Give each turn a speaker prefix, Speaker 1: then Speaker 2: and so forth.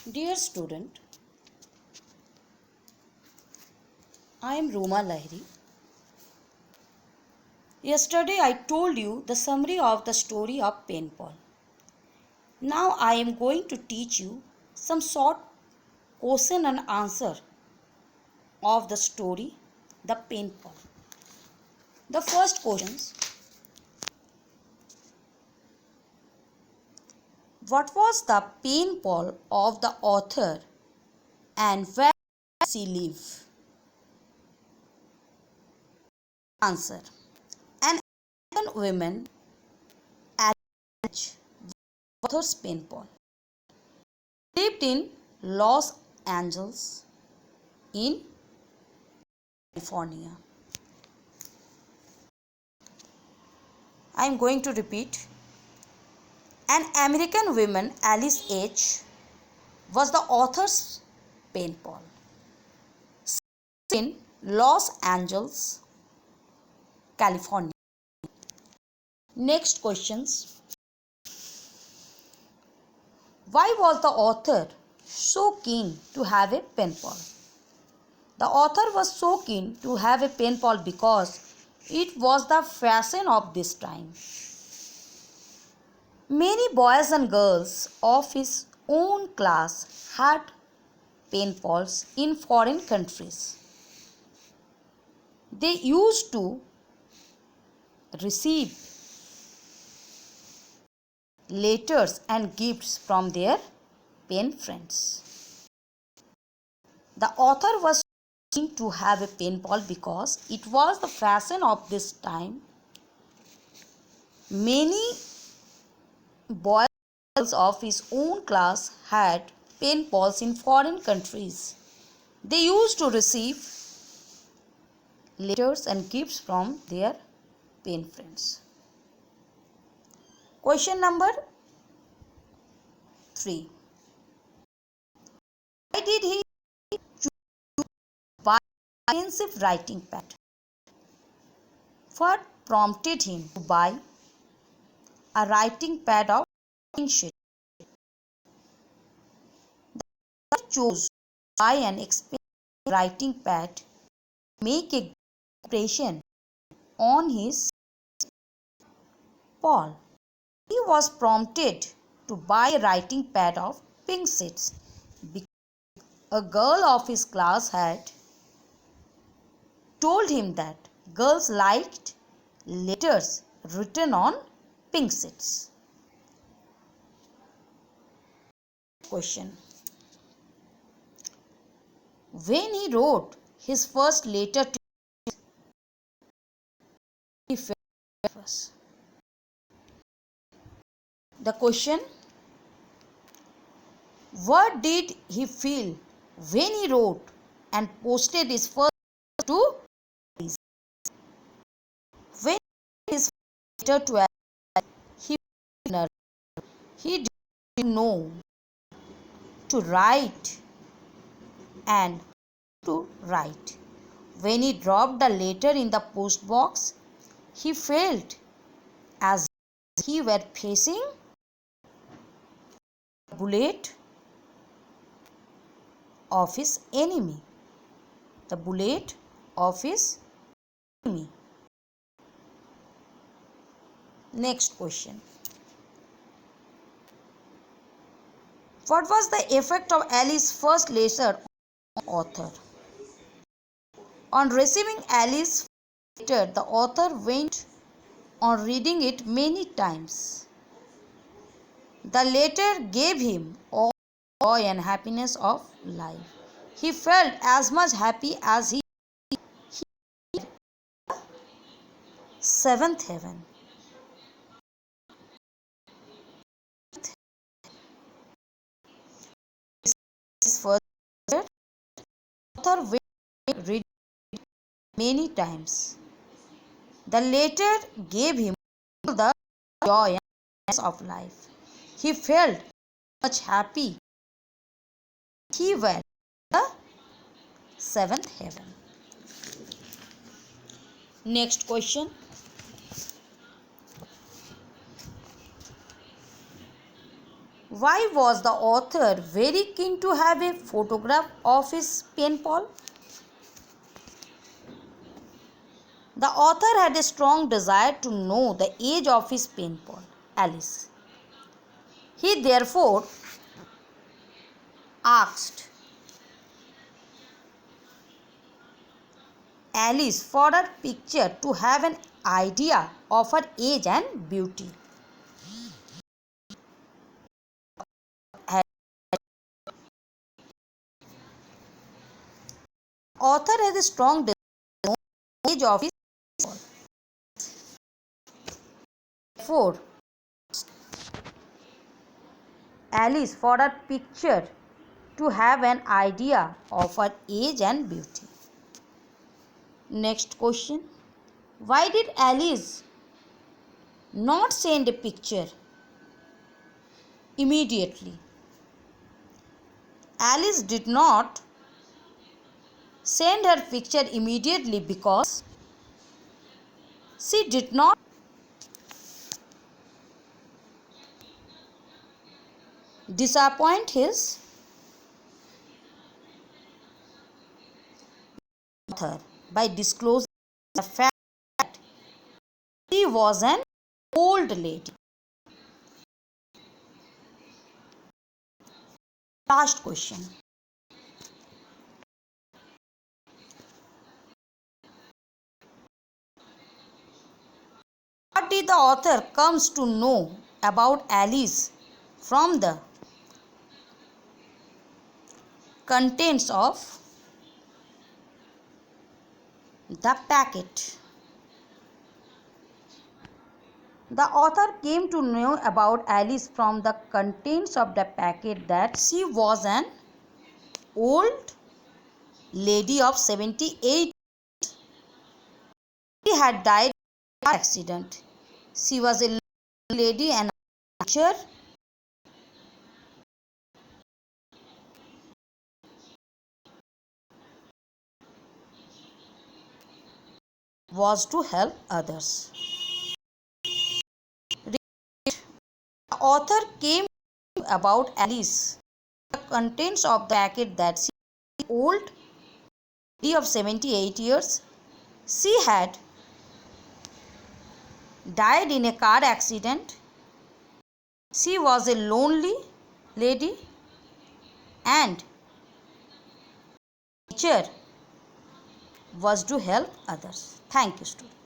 Speaker 1: Dear student, I am Roma Lahiri. Yesterday I told you the summary of the story of Paintball. Now I am going to teach you some short question and answer of the story The Paintball. The first questions: what was the paintball of the author and where does she live? Answer: an American woman at author's paintball lived in Los Angeles in California. I am going to repeat. An American woman, Alice H., was the author's paintball in Los Angeles, California. Next questions. Why was the author so keen to have a paintball? The author was so keen to have a paintball because it was the fashion of this time. Many boys and girls of his own class had paintballs in foreign countries. They used to receive letters and gifts from their pen friends. The author was keen to have a paintball because it was the fashion of this time. Many boys and girls of his own class had paintballs in foreign countries. They used to receive letters and gifts from their pen friends. Question number 3. Why did he choose to buy an expensive writing pad? What prompted him to buy a writing pad of pink sheet? The author chose to buy an expensive writing pad to make a good impression on his Paul. He was prompted to buy a writing pad of pink sheets because a girl of his class had told him that girls liked letters written on pink sheets. Question. When he wrote his first letter to he felt nervous. The question. What did he feel when he wrote and posted his first letter to Alice? When his first letter to Alice, he felt nervous. He didn't know to write and to write. When he dropped the letter in the post box, he felt as if he were facing a bullet of his enemy. The bullet of his enemy. Next question. What was the effect of Alice's first letter on the author? On receiving Alice's letter, the author went on reading it many times. The letter gave him all the joy and happiness of life. He felt as much happy as he had seventh heaven. His first letter, the author went on reading it many times. The letter gave him all the joy and happiness of life. He felt much happy. He went to the seventh heaven. Next question. Why was the author very keen to have a photograph of his pen pal? The author had a strong desire to know the age of his pen pal, Alice. He therefore asked Alice for her picture to have an idea of her age and beauty. Author has a strong desire to know the age of his pen pal. Therefore, Alice for her picture to have an idea of her age and beauty. Next question. Why did Alice not send a picture immediately? Alice did not send her picture immediately because she did not disappoint his author by disclosing the fact that she was an old lady. Last question. What did the author comes to know about Alice from the contents of the packet? The author came to know about Alice from the contents of the packet that she was an old lady of 78. She had died in a car accident. She was a lady and her nature was to help others. The author came to know about Alice, the contents of the packet that she was an old lady of 78 years. She had died in a car accident. She was a lonely lady and nature was to help others. Thank you, students.